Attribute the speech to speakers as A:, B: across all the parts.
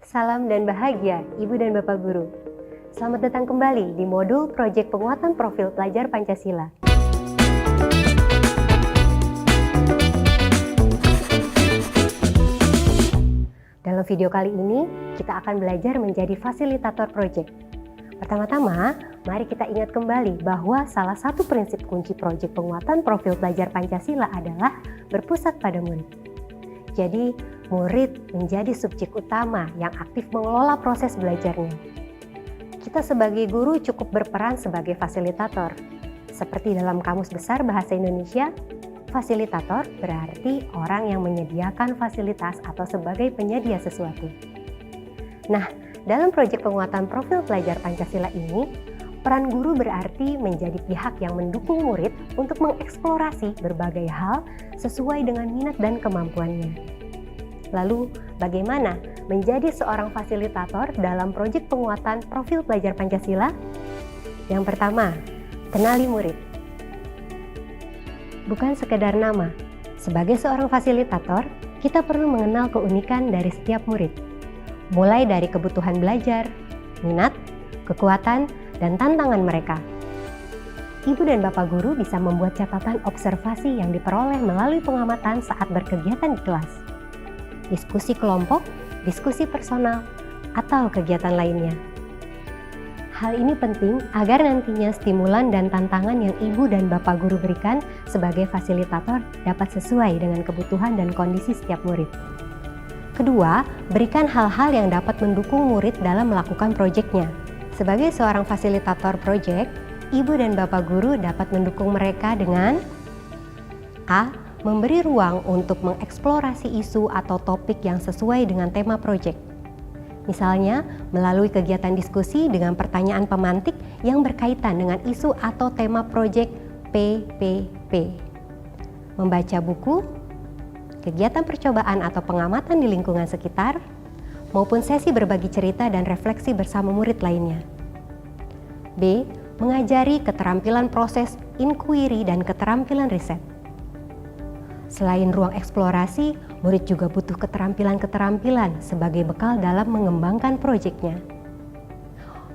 A: Salam dan bahagia, Ibu dan Bapak Guru. Selamat datang kembali di modul Proyek Penguatan Profil Pelajar Pancasila. Dalam video kali ini, kita akan belajar menjadi fasilitator proyek. Pertama-tama, mari kita ingat kembali bahwa salah satu prinsip kunci proyek penguatan profil pelajar Pancasila adalah berpusat pada murid. Jadi, murid menjadi subjek utama yang aktif mengelola proses belajarnya. Kita sebagai guru cukup berperan sebagai fasilitator. Seperti dalam Kamus Besar Bahasa Indonesia, fasilitator berarti orang yang menyediakan fasilitas atau sebagai penyedia sesuatu. Nah, dalam proyek penguatan profil pelajar Pancasila ini, peran guru berarti menjadi pihak yang mendukung murid untuk mengeksplorasi berbagai hal sesuai dengan minat dan kemampuannya. Lalu, bagaimana menjadi seorang fasilitator dalam proyek penguatan profil pelajar Pancasila? Yang pertama, kenali murid. Bukan sekedar nama, sebagai seorang fasilitator, kita perlu mengenal keunikan dari setiap murid. Mulai dari kebutuhan belajar, minat, kekuatan, dan tantangan mereka. Ibu dan Bapak Guru bisa membuat catatan observasi yang diperoleh melalui pengamatan saat berkegiatan di kelas, diskusi kelompok, diskusi personal, atau kegiatan lainnya. Hal ini penting agar nantinya stimulan dan tantangan yang Ibu dan Bapak Guru berikan sebagai fasilitator dapat sesuai dengan kebutuhan dan kondisi setiap murid. Kedua, berikan hal-hal yang dapat mendukung murid dalam melakukan proyeknya. Sebagai seorang fasilitator proyek, Ibu dan Bapak Guru dapat mendukung mereka dengan A. Memberi ruang untuk mengeksplorasi isu atau topik yang sesuai dengan tema proyek. Misalnya, melalui kegiatan diskusi dengan pertanyaan pemantik yang berkaitan dengan isu atau tema proyek PPP. Membaca buku, kegiatan percobaan atau pengamatan di lingkungan sekitar, maupun sesi berbagi cerita dan refleksi bersama murid lainnya. B. Mengajari keterampilan proses inquiry dan keterampilan riset. Selain ruang eksplorasi, murid juga butuh keterampilan-keterampilan sebagai bekal dalam mengembangkan proyeknya.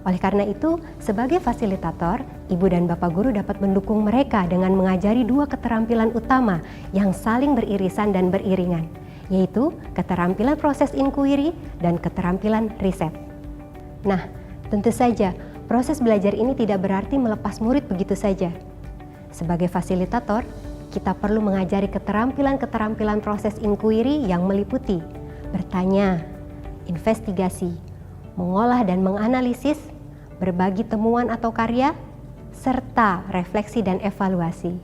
A: Oleh karena itu, sebagai fasilitator, Ibu dan Bapak Guru dapat mendukung mereka dengan mengajari dua keterampilan utama yang saling beririsan dan beriringan, yaitu keterampilan proses inquiry dan keterampilan riset. Nah, tentu saja proses belajar ini tidak berarti melepas murid begitu saja. Sebagai fasilitator, kita perlu mengajari keterampilan-keterampilan proses inquiry yang meliputi bertanya, investigasi, mengolah dan menganalisis, berbagi temuan atau karya, serta refleksi dan evaluasi.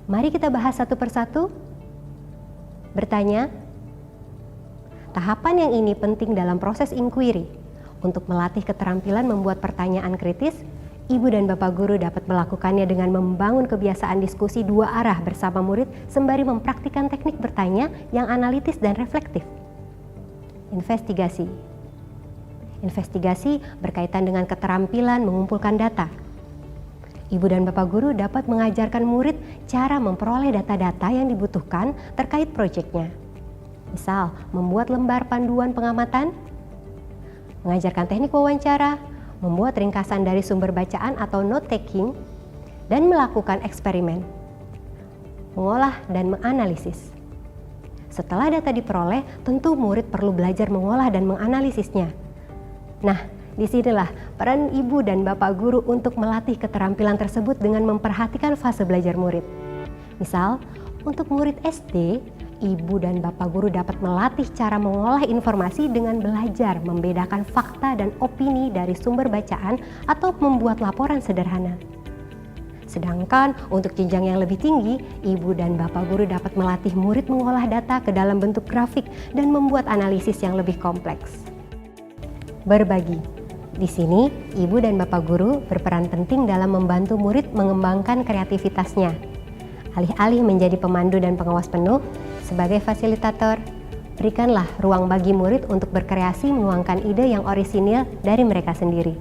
A: Mari kita bahas satu persatu. Bertanya. Tahapan yang ini penting dalam proses inquiry. Untuk melatih keterampilan membuat pertanyaan kritis, Ibu dan Bapak Guru dapat melakukannya dengan membangun kebiasaan diskusi dua arah bersama murid sembari mempraktikkan teknik bertanya yang analitis dan reflektif. Investigasi. Investigasi berkaitan dengan keterampilan mengumpulkan data. Ibu dan Bapak Guru dapat mengajarkan murid cara memperoleh data-data yang dibutuhkan terkait proyeknya. Misal, membuat lembar panduan pengamatan, mengajarkan teknik wawancara, membuat ringkasan dari sumber bacaan atau note-taking, dan melakukan eksperimen, mengolah dan menganalisis. Setelah data diperoleh, tentu murid perlu belajar mengolah dan menganalisisnya. Nah, disinilah peran Ibu dan Bapak Guru untuk melatih keterampilan tersebut dengan memperhatikan fase belajar murid. Misal, untuk murid SD, Ibu dan Bapak Guru dapat melatih cara mengolah informasi dengan belajar membedakan fakta dan opini dari sumber bacaan atau membuat laporan sederhana. Sedangkan untuk jenjang yang lebih tinggi, Ibu dan Bapak Guru dapat melatih murid mengolah data ke dalam bentuk grafik dan membuat analisis yang lebih kompleks. Berbagi. Di sini, Ibu dan Bapak Guru berperan penting dalam membantu murid mengembangkan kreativitasnya. Alih-alih menjadi pemandu dan pengawas penuh, sebagai fasilitator, berikanlah ruang bagi murid untuk berkreasi menuangkan ide yang orisinil dari mereka sendiri.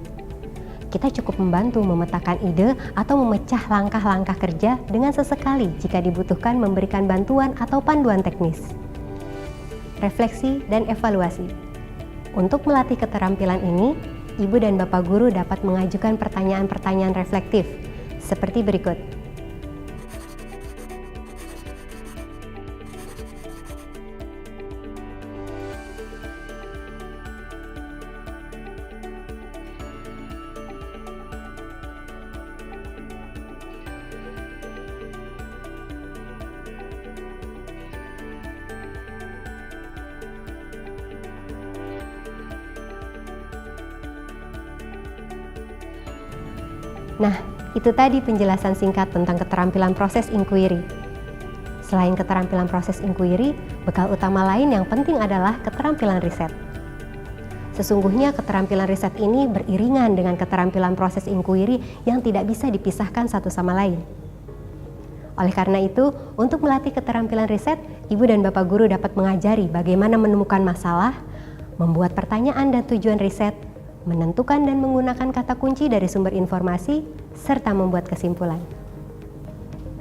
A: Kita cukup membantu memetakan ide atau memecah langkah-langkah kerja dengan sesekali jika dibutuhkan memberikan bantuan atau panduan teknis. Refleksi dan evaluasi. Untuk melatih keterampilan ini, Ibu dan Bapak Guru dapat mengajukan pertanyaan-pertanyaan reflektif seperti berikut. Nah, itu tadi penjelasan singkat tentang keterampilan proses inquiry. Selain keterampilan proses inquiry, bekal utama lain yang penting adalah keterampilan riset. Sesungguhnya keterampilan riset ini beriringan dengan keterampilan proses inquiry yang tidak bisa dipisahkan satu sama lain. Oleh karena itu, untuk melatih keterampilan riset, Ibu dan Bapak Guru dapat mengajari bagaimana menemukan masalah, membuat pertanyaan dan tujuan riset, menentukan dan menggunakan kata kunci dari sumber informasi, serta membuat kesimpulan.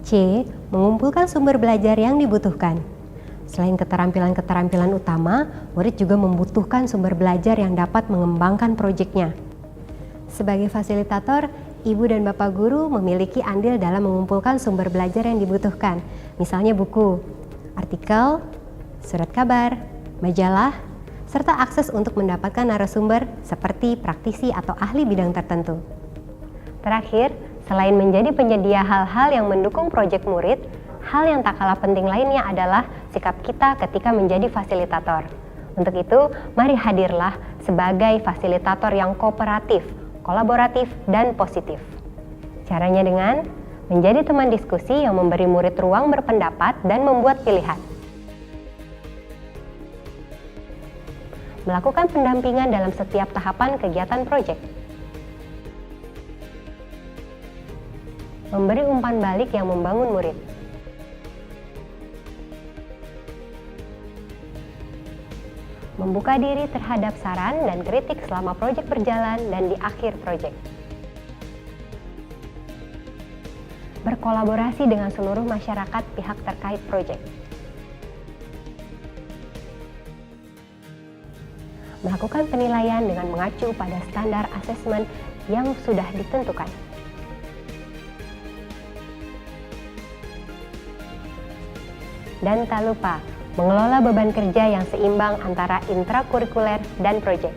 A: C. Mengumpulkan sumber belajar yang dibutuhkan. Selain keterampilan-keterampilan utama, murid juga membutuhkan sumber belajar yang dapat mengembangkan proyeknya. Sebagai fasilitator, Ibu dan Bapak Guru memiliki andil dalam mengumpulkan sumber belajar yang dibutuhkan, misalnya buku, artikel, surat kabar, majalah, serta akses untuk mendapatkan narasumber seperti praktisi atau ahli bidang tertentu. Terakhir, selain menjadi penyedia hal-hal yang mendukung proyek murid, hal yang tak kalah penting lainnya adalah sikap kita ketika menjadi fasilitator. Untuk itu, mari hadirlah sebagai fasilitator yang kooperatif, kolaboratif, dan positif. Caranya dengan menjadi teman diskusi yang memberi murid ruang berpendapat dan membuat pilihan. Melakukan pendampingan dalam setiap tahapan kegiatan proyek. Memberi umpan balik yang membangun murid. Membuka diri terhadap saran dan kritik selama proyek berjalan dan di akhir proyek. Berkolaborasi dengan seluruh masyarakat pihak terkait proyek. Melakukan penilaian dengan mengacu pada standar asesmen yang sudah ditentukan. Dan tak lupa, mengelola beban kerja yang seimbang antara intrakurikuler dan proyek.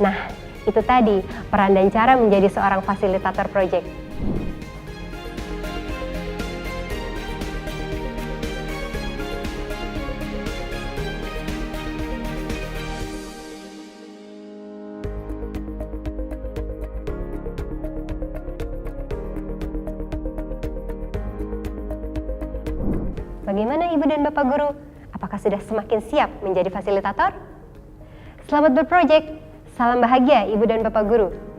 A: Nah, itu tadi peran dan cara menjadi seorang fasilitator proyek. Bagaimana Ibu dan Bapak Guru? Apakah sudah semakin siap menjadi fasilitator? Selamat berprojek! Salam bahagia Ibu dan Bapak Guru!